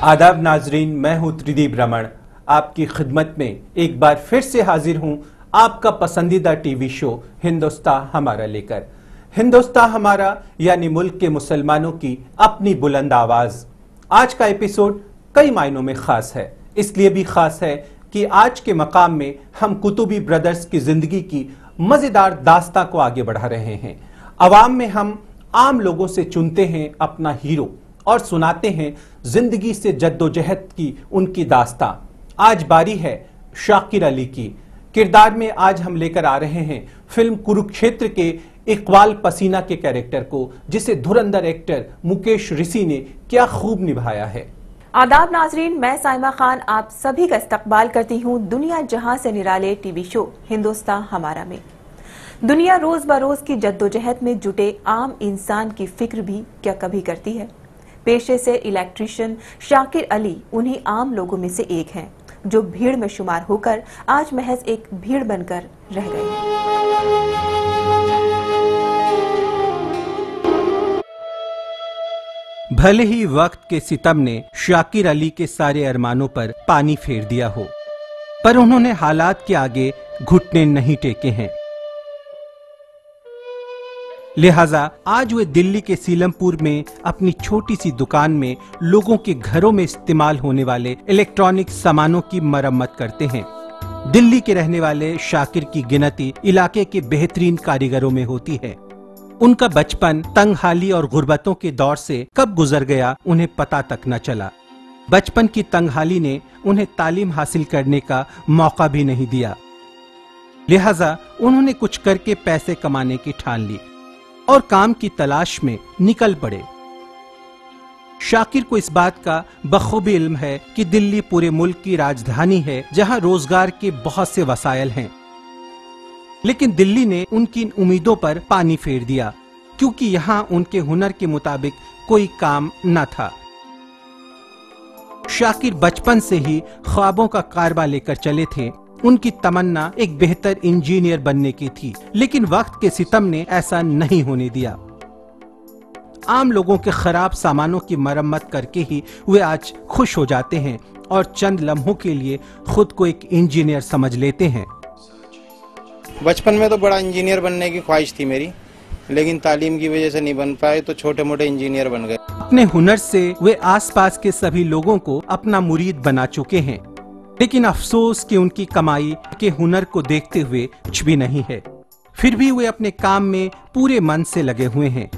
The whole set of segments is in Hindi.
आदाब नाजरीन, मैं हूं त्रिदीप रमण। आपकी खिदमत में एक बार फिर से हाजिर हूं आपका पसंदीदा टीवी शो हिंदुस्तान हमारा लेकर। हिंदुस्तान हमारा यानी मुल्क के मुसलमानों की अपनी बुलंद आवाज। आज का एपिसोड कई मायनों में खास है, इसलिए भी खास है कि आज के मकाम में हम कुतुबी ब्रदर्स की जिंदगी की मजेदार दास्तां को आगे बढ़ा रहे हैं। अवाम में हम आम लोगों से चुनते हैं अपना हीरो और सुनाते हैं जिंदगी से जद्दोजहद की उनकी दास्तां। आज बारी है शाकिर अली की। किरदार में आज हम लेकर आ रहे हैं फिल्म कुरुक्षेत्र के इकबाल पसीना के कैरेक्टर को, जिसे धुरंधर एक्टर मुकेश ऋषि ने क्या खूब निभाया है। आदाब नाजरीन, मैं साइमा खान आप सभी का इस्तकबाल करती हूँ दुनिया जहां से निराले टीवी शो हिंदुस्तान हमारा में। दुनिया रोज बरोज की जद्दोजहद में जुटे आम इंसान की फिक्र भी क्या कभी करती है। पेशे से इलेक्ट्रीशियन शाकिर अली उन्हीं आम लोगों में से एक हैं जो भीड़ में शुमार होकर आज महज एक भीड़ बनकर रह गए हैं। भले ही वक्त के सितम ने शाकिर अली के सारे अरमानों पर पानी फेर दिया हो, पर उन्होंने हालात के आगे घुटने नहीं टेके हैं। लिहाजा आज वे दिल्ली के सीलमपुर में अपनी छोटी सी दुकान में लोगों के घरों में इस्तेमाल होने वाले इलेक्ट्रॉनिक सामानों की मरम्मत करते हैं। दिल्ली के रहने वाले शाकिर की गिनती इलाके के बेहतरीन कारीगरों में होती है। उनका बचपन तंगहाली और गुर्बतों के दौर से कब गुजर गया उन्हें पता तक न चला। बचपन की तंगहाली ने उन्हें तालीम हासिल करने का मौका भी नहीं दिया। लिहाजा उन्होंने कुछ करके पैसे कमाने की ठान ली और काम की तलाश में निकल पड़े। शाकिर को इस बात का बखूबी इल्म है कि दिल्ली पूरे मुल्क की राजधानी है जहां रोजगार के बहुत से वसायल हैं। लेकिन दिल्ली ने उनकी इन उम्मीदों पर पानी फेर दिया, क्योंकि यहां उनके हुनर के मुताबिक कोई काम न था। शाकिर बचपन से ही ख्वाबों का कारवा लेकर चले थे। उनकी तमन्ना एक बेहतर इंजीनियर बनने की थी, लेकिन वक्त के सितम ने ऐसा नहीं होने दिया। आम लोगों के खराब सामानों की मरम्मत करके ही वे आज खुश हो जाते हैं और चंद लम्हों के लिए खुद को एक इंजीनियर समझ लेते हैं। बचपन में तो बड़ा इंजीनियर बनने की ख्वाहिश थी मेरी, लेकिन तालीम की वजह से नहीं बन पाए, तो छोटे मोटे इंजीनियर बन गए। अपने हुनर से वे आसपास के सभी लोगों को अपना मुरीद बना चुके हैं, लेकिन अफसोस कि उनकी कमाई के हुनर को देखते हुए कुछ भी नहीं है। फिर भी वे अपने काम में पूरे मन से लगे हुए हैं,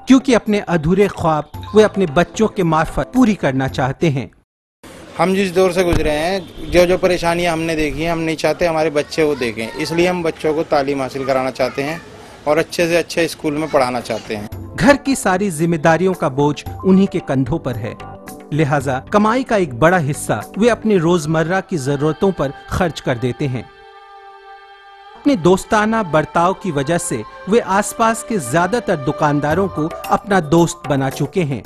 क्योंकि अपने अधूरे ख्वाब वे अपने बच्चों के मार्फत पूरी करना चाहते हैं। हम जिस दौर से गुजरे हैं, जो जो परेशानियां हमने देखी हैं, हम नहीं चाहते हमारे बच्चे वो देखें। इसलिए हम बच्चों को तालीम हासिल कराना चाहते हैं और अच्छे से अच्छे स्कूल में पढ़ाना चाहते हैं। घर की सारी जिम्मेदारियों का बोझ उन्हीं के कंधों पर है। लिहाजा कमाई का एक बड़ा हिस्सा वे अपने रोजमर्रा की जरूरतों पर खर्च कर देते हैं। अपने दोस्ताना बर्ताव की वजह से वे आसपास के ज्यादातर दुकानदारों को अपना दोस्त बना चुके हैं।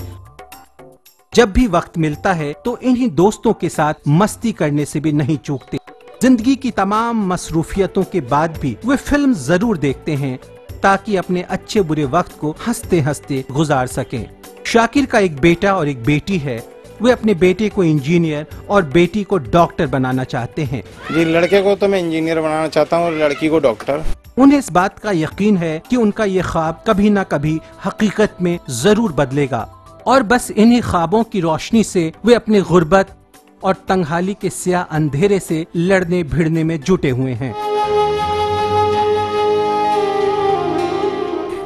जब भी वक्त मिलता है तो इन्हीं दोस्तों के साथ मस्ती करने से भी नहीं चूकते। जिंदगी की तमाम मसरूफियतों के बाद भी वे फिल्म जरूर देखते हैं, ताकि अपने अच्छे बुरे वक्त को हंसते हंसते गुजार सकें। शाकिर का एक बेटा और एक बेटी है। वे अपने बेटे को इंजीनियर और बेटी को डॉक्टर बनाना चाहते हैं। जी, लड़के को तो मैं इंजीनियर बनाना चाहता हूँ और लड़की को डॉक्टर। उन्हें इस बात का यकीन है कि उनका ये ख्वाब कभी न कभी हकीकत में जरूर बदलेगा, और बस इन्हीं ख्वाबों की रोशनी से वे अपनी गुर्बत और तंगहाली के स्याह अंधेरे से लड़ने भिड़ने में जुटे हुए हैं।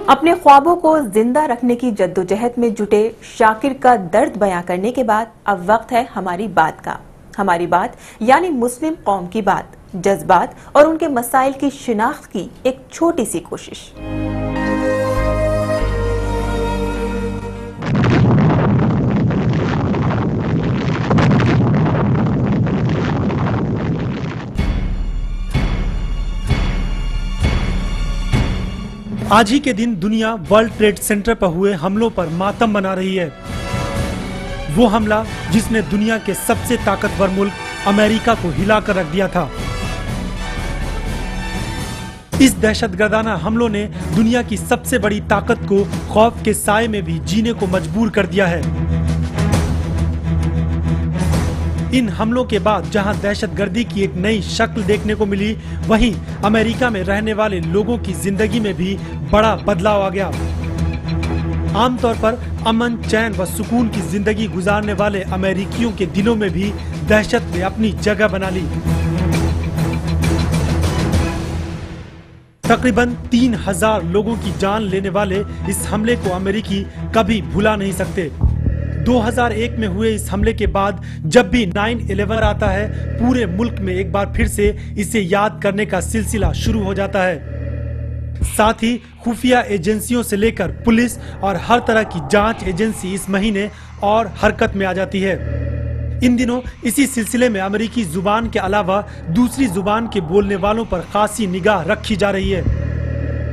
अपने ख्वाबों को जिंदा रखने की जद्दोजहद में जुटे शाकिर का दर्द बयां करने के बाद अब वक्त है हमारी बात का। हमारी बात यानी मुस्लिम कौम की बात, जज्बात और उनके मसाइल की शिनाख्त की एक छोटी सी कोशिश। आज ही के दिन दुनिया वर्ल्ड ट्रेड सेंटर पर हुए हमलों पर मातम मना रही है। वो हमला जिसने दुनिया के सबसे ताकतवर मुल्क अमेरिका को हिलाकर रख दिया था। इस दहशतगर्दाना हमलों ने दुनिया की सबसे बड़ी ताकत को खौफ के साए में भी जीने को मजबूर कर दिया है। इन हमलों के बाद जहां दहशतगर्दी की एक नई शक्ल देखने को मिली, वहीं अमेरिका में रहने वाले लोगों की जिंदगी में भी बड़ा बदलाव आ गया। आमतौर पर अमन, चैन व सुकून की जिंदगी गुजारने वाले अमेरिकियों के दिलों में भी दहशत ने अपनी जगह बना ली। तकरीबन 3000 लोगों की जान लेने वाले इस हमले को अमेरिकी कभी भुला नहीं सकते। 2001 में हुए इस हमले के बाद जब भी 9/11 आता है, पूरे मुल्क में एक बार फिर से इसे याद करने का सिलसिला शुरू हो जाता है। साथ ही खुफिया एजेंसियों से लेकर पुलिस और हर तरह की जांच एजेंसी इस महीने और हरकत में आ जाती है। इन दिनों इसी सिलसिले में अमेरिकी जुबान के अलावा दूसरी जुबान के बोलने वालों पर खासी निगाह रखी जा रही है।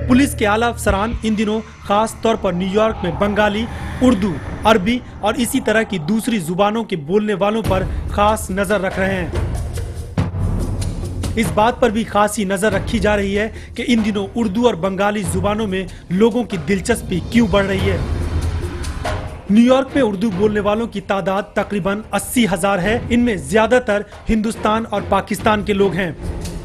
पुलिस के आला अफसरान इन दिनों खास तौर पर न्यूयॉर्क में बंगाली, उर्दू, अरबी और इसी तरह की दूसरी जुबानों के बोलने वालों पर खास नजर रख रहे हैं। इस बात पर भी खासी नजर रखी जा रही है कि इन दिनों उर्दू और बंगाली जुबानों में लोगों की दिलचस्पी क्यों बढ़ रही है। न्यूयॉर्क में उर्दू बोलने वालों की तादाद तकरीबन 80,000 है। इनमें ज्यादातर हिंदुस्तान और पाकिस्तान के लोग हैं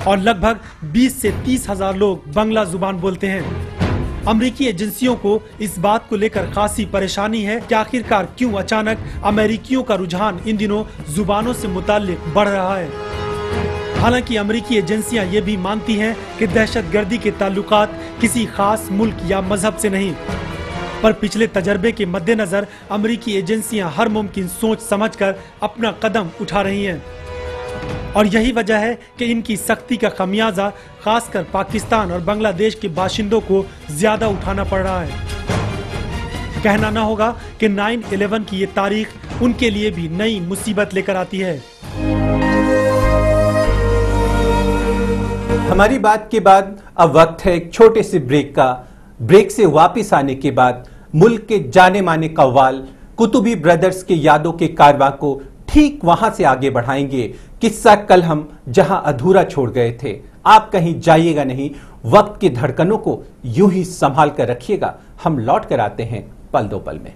और लगभग 20 से 30,000 लोग बांग्ला जुबान बोलते हैं। अमेरिकी एजेंसियों को इस बात को लेकर खासी परेशानी है कि आखिरकार क्यों अचानक अमेरिकियों का रुझान इन दिनों जुबानों से मुताल्लिक बढ़ रहा है। हालांकि अमेरिकी एजेंसियां ये भी मानती हैं कि दहशतगर्दी के ताल्लुकात किसी खास मुल्क या मजहब से नहीं, पर पिछले तजर्बे के मद्देनजर अमेरिकी एजेंसियां हर मुमकिन सोच समझकर अपना कदम उठा रही हैं और यही वजह है कि इनकी सख्ती का खमियाजा खासकर पाकिस्तान और बांग्लादेश के बाशिंदों को ज्यादा उठाना पड़ रहा है। कहना न होगा कि 9/11 की ये तारीख उनके लिए भी नई मुसीबत लेकर आती है। हमारी बात के बाद अब वक्त है एक छोटे से ब्रेक का। ब्रेक से वापस आने के बाद मुल्क के जाने माने कव्वाल कुतुबी ब्रदर्स के यादों के कारवां को ठीक वहां से आगे बढ़ाएंगे। किस्सा कल हम जहां अधूरा छोड़ गए थे। आप कहीं जाइएगा नहीं, वक्त की धड़कनों को यूं ही संभाल कर रखिएगा। हम लौट कर आते हैं पल दो पल में।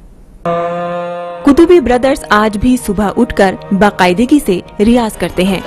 कुतुबी ब्रदर्स आज भी सुबह उठकर बाकायदगी से रियाज करते हैं।